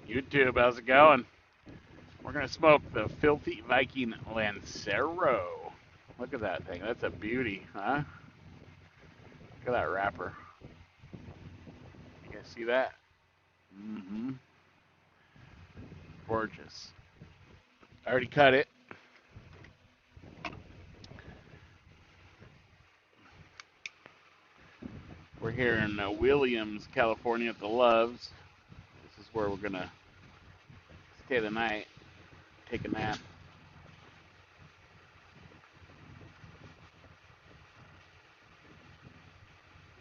YouTube, how's it going? We're gonna smoke the Filthy Viking Lancero. Look at that thing. That's a beauty, huh? Look at that wrapper. You guys see that? Mm-hmm. Gorgeous. I already cut it. We're here in Williams, California at the Loves. This is where we're gonna stay the night, take a nap.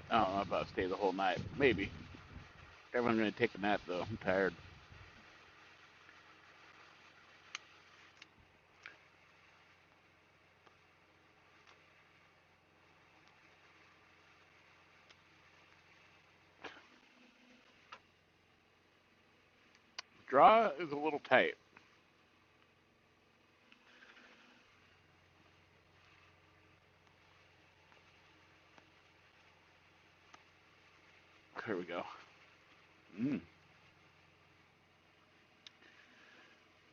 I don't know if I'll stay the whole night. Maybe. Everyone's gonna take a nap though. I'm tired. Draw is a little tight. There we go. Mm.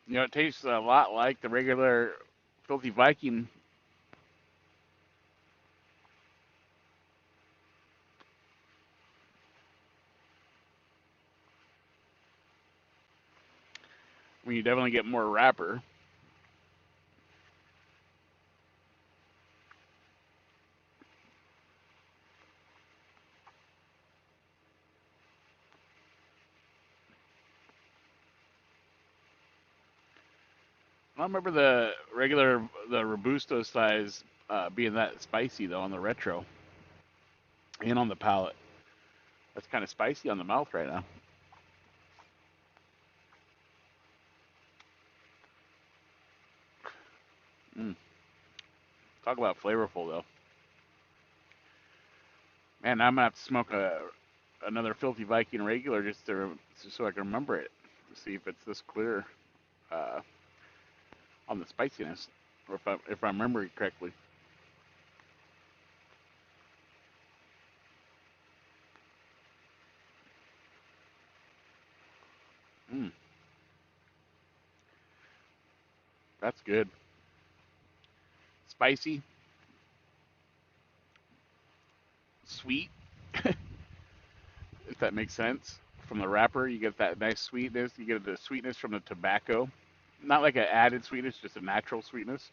You know, it tastes a lot like the regular Filthy Viking. I mean, you definitely get more wrapper. I don't remember the Robusto size being that spicy though on the retro and on the palate. That's kind of spicy on the mouth right now. Mm. Talk about flavorful though. Man, I'm gonna have to smoke another Filthy Viking regular just so I can remember it to see if it's this clear uh, on the spiciness, or if I remember it correctly. Mm, that's good. Spicy, sweet, if that makes sense. From the wrapper, you get that nice sweetness. You get the sweetness from the tobacco. Not like an added sweetness, just a natural sweetness.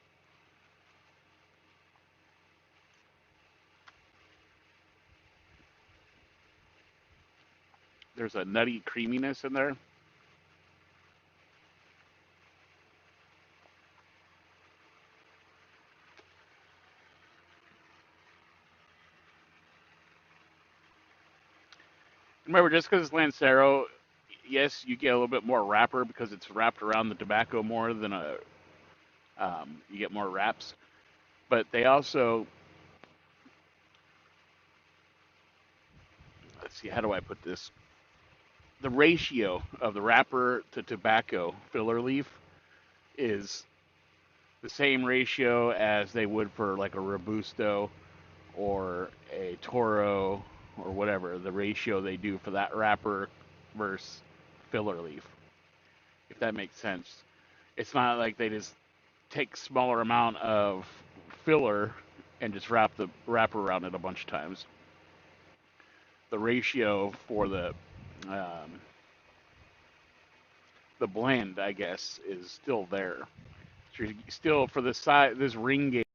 There's a nutty creaminess in there. Remember, just because it's Lancero, yes, you get a little bit more wrapper because it's wrapped around the tobacco more than you get more wraps. But they also, let's see, how do I put this? The ratio of the wrapper to tobacco filler leaf is the same ratio as they would for like a Robusto or a Toro or whatever, the ratio they do for that wrapper versus filler leaf, if that makes sense. It's not like they just take smaller amount of filler and just wrap the wrapper around it a bunch of times. The ratio for the blend, I guess, is still there. So still for the size, this ring gauge.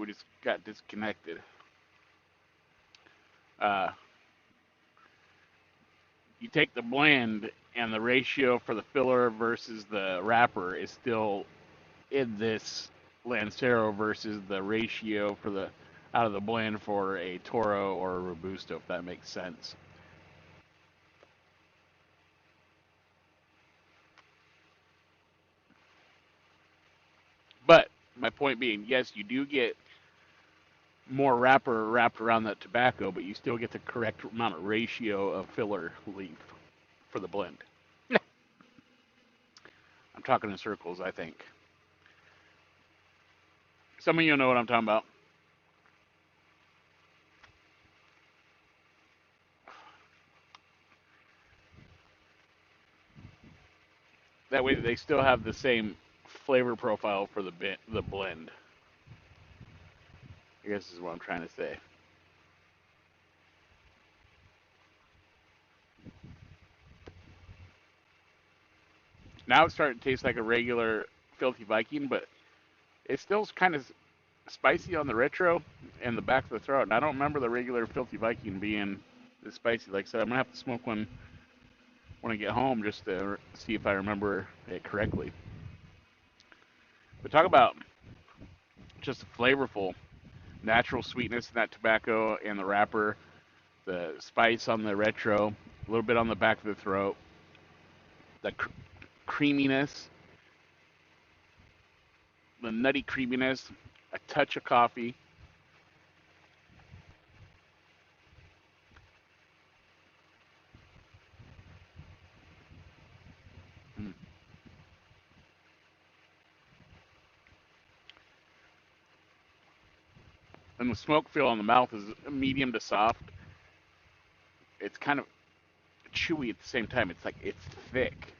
we just got disconnected. Uh, you take the blend, and the ratio for the filler versus the wrapper is still in this Lancero versus the ratio for the out of the blend for a Toro or a Robusto, if that makes sense. But my point being, yes, you do get more wrapper wrapped around that tobacco, but you still get the correct amount of ratio of filler leaf for the blend. I'm talking in circles, I think. Some of you know what I'm talking about. That way they still have the same flavor profile for the blend. I guess is what I'm trying to say. Now it's starting to taste like a regular Filthy Viking, but it's still kind of spicy on the retro and the back of the throat. And I don't remember the regular Filthy Viking being this spicy. Like I said, I'm gonna have to smoke one when I get home just to see if I remember it correctly. But talk about just a flavorful, natural sweetness in that tobacco and the wrapper, the spice on the retro, a little bit on the back of the throat, the creaminess, the nutty creaminess, a touch of coffee. Mm. And the smoke feel on the mouth is medium to soft. It's kind of chewy at the same time. It's like it's thick.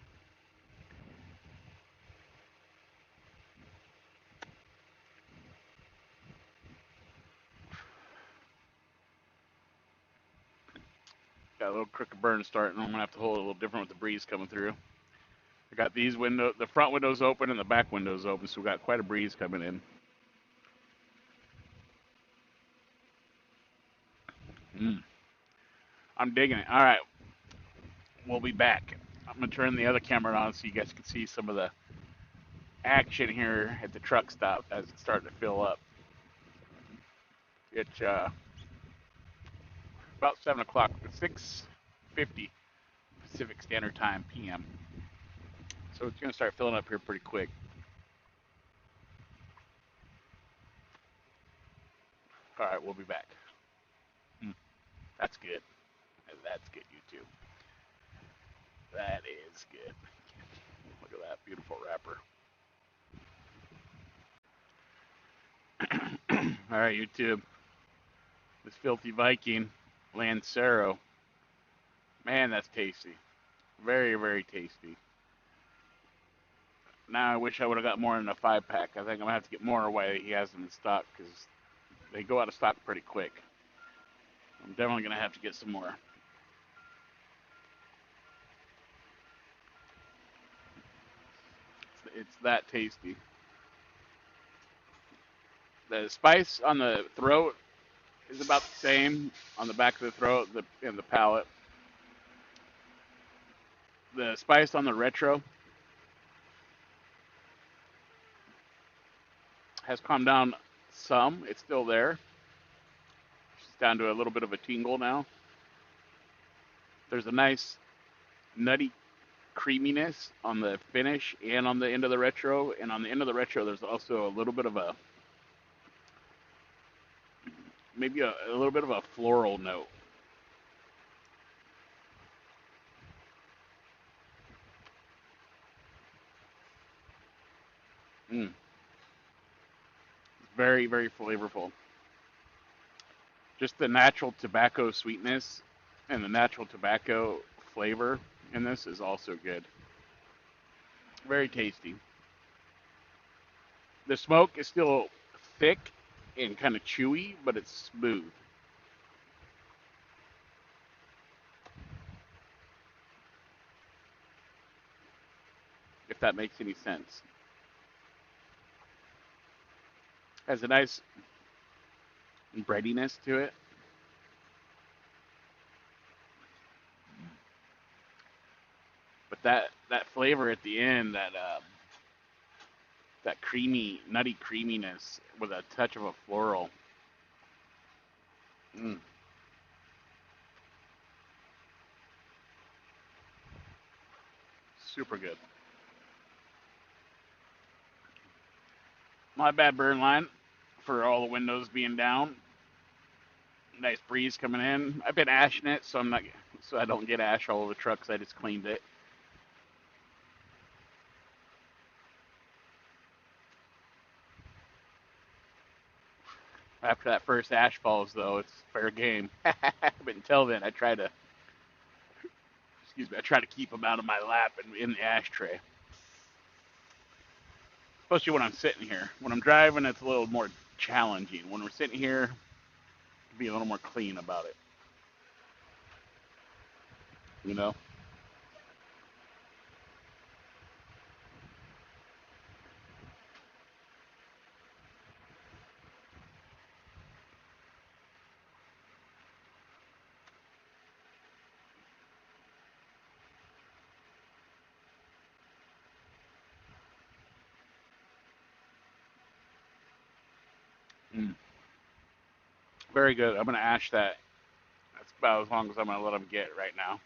Got a little crooked burn starting. I'm gonna have to hold it a little different with the breeze coming through. I got these the front windows open and the back windows open, so we got quite a breeze coming in. Mm. I'm digging it. All right, we'll be back. I'm gonna turn the other camera on so you guys can see some of the action here at the truck stop as it's starting to fill up. It's about 7 o'clock, 6:50 Pacific Standard Time p.m. So it's gonna start filling up here pretty quick. All right, we'll be back. Mm, that's good. That's good, you too. That is good. Look at that beautiful wrapper. All right, YouTube. This Filthy Viking Lancero. Man, that's tasty. Very, very tasty. Now I wish I would have got more in a 5-pack. I think I'm going to have to get more while he has them in stock because they go out of stock pretty quick. I'm definitely going to have to get some more. It's that tasty. The spice on the throat is about the same on the back of the throat and the palate. The spice on the retro has calmed down some. It's still there. It's down to a little bit of a tingle now. There's a nice nutty creaminess on the finish and on the end of the retro. And on the end of the retro, there's also a little bit of maybe a little bit of a floral note. Mm. Very, very flavorful. Just the natural tobacco sweetness and the natural tobacco flavor in this is also good. Very tasty. The smoke is still thick and kind of chewy, but it's smooth. If that makes any sense. Has a nice breadiness to it. But that flavor at the end, that creamy, nutty creaminess with a touch of a floral. Mm, super good. My bad burn line for all the windows being down. Nice breeze coming in. I've been ashing it, so I don't get ash all over the truck. 'Cause I just cleaned it. After that first ash falls, though, it's fair game. But until then, I try to keep them out of my lap and in the ashtray. Especially when I'm sitting here. When I'm driving, it's a little more challenging. When we're sitting here, be a little more clean about it. You know? Mm. Very good. I'm gonna ash that. That's about as long as I'm gonna let them get right now.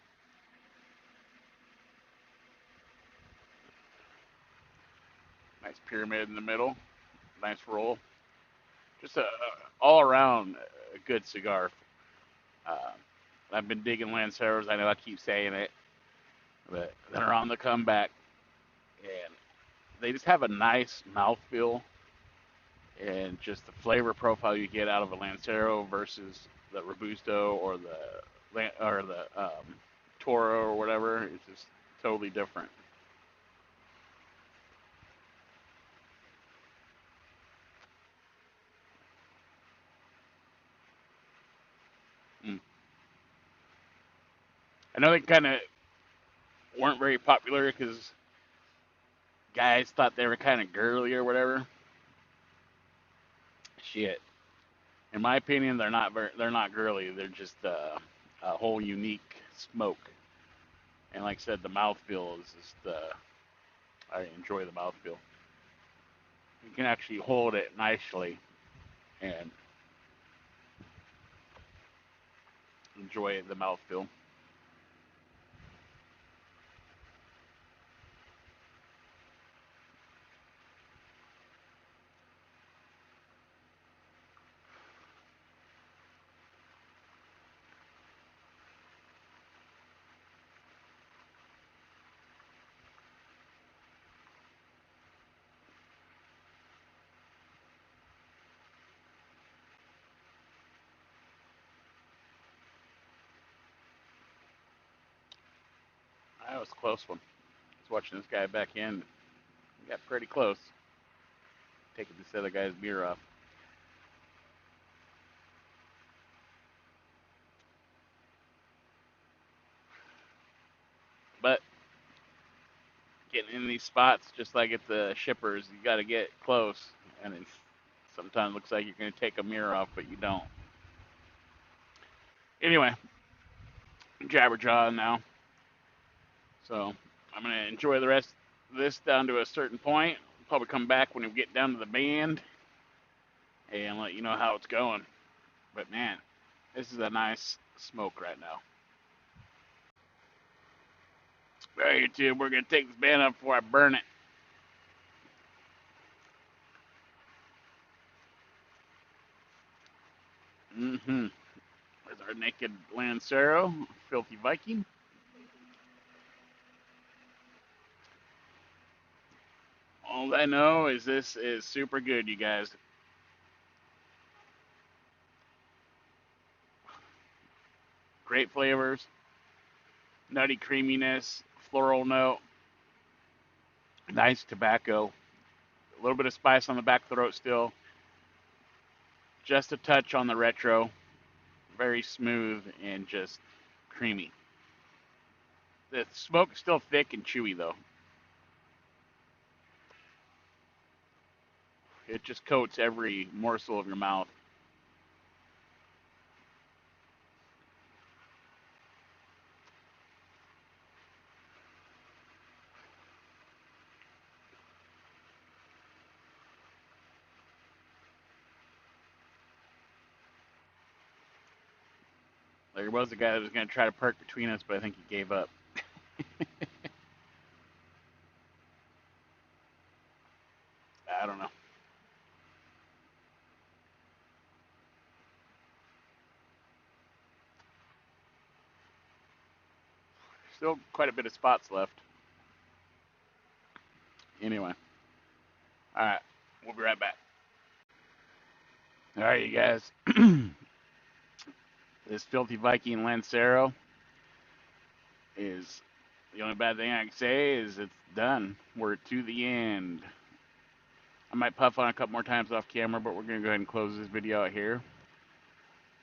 Nice pyramid in the middle. Nice roll. Just a all around a good cigar. Uh, I've been digging Lanceros. I know I keep saying it, but they're on the comeback, and they just have a nice mouthfeel and just the flavor profile you get out of a Lancero versus the Robusto or the Toro or whatever. It's just totally different. Mm. I know they kind of weren't very popular because guys thought they were kind of girly or whatever. Shit. In my opinion, they're not girly. They're just a whole unique smoke. And like I said, the mouthfeel is just I enjoy the mouthfeel. You can actually hold it nicely and enjoy the mouthfeel. That was a close one. I was watching this guy back in. He got pretty close, taking this other guy's beer off. But getting in these spots, just like at the shippers, you got to get close, and it sometimes looks like you're going to take a mirror off, but you don't. Anyway, jabberjaw now. So I'm going to enjoy the rest of this down to a certain point. Probably come back when we get down to the band and let you know how it's going. But man, this is a nice smoke right now. All right, YouTube, we're going to take this band up before I burn it. Mm-hmm. There's our naked Lancero, filthy Viking. All I know is this is super good, you guys. Great flavors, nutty creaminess, floral note, nice tobacco, a little bit of spice on the back throat still, just a touch on the retro, very smooth and just creamy. The smoke is still thick and chewy though. It just coats every morsel of your mouth. There was a guy that was going to try to park between us, but I think he gave up. I don't know. Still quite a bit of spots left. Anyway, all right, we'll be right back. All right, you guys. This filthy Viking Lancero is the only bad thing I can say is it's done. We're to the end. I might puff on a couple more times off camera, but we're gonna go ahead and close this video out here.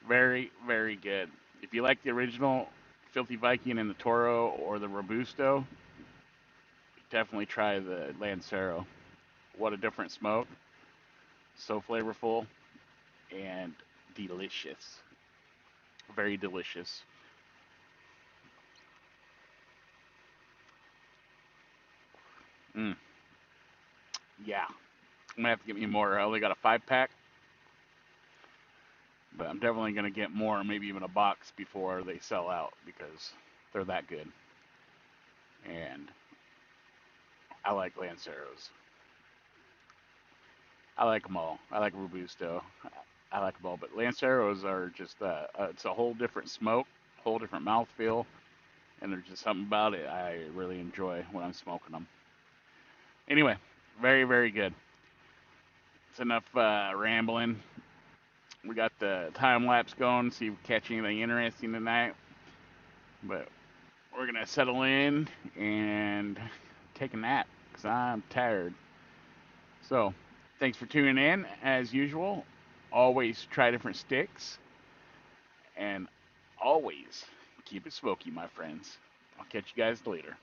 Very, very good. If you like the original Filthy Viking and the Toro or the Robusto, definitely try the Lancero. What a different smoke. So flavorful and delicious. Very delicious. Mm, yeah. I'm gonna have to get me more. I only got a 5-pack, but I'm definitely gonna get more, maybe even a box before they sell out because they're that good. And I like Lanceros. I like them all. I like Robusto. I like them all, but Lanceros are just it's a whole different smoke, whole different mouthfeel, and there's just something about it I really enjoy when I'm smoking them. Anyway, very, very good. It's enough rambling. We got the time lapse going, see if we catch anything interesting tonight. But we're gonna settle in and take a nap because I'm tired. So, thanks for tuning in. As usual, always try different sticks and always keep it smoky, my friends. I'll catch you guys later.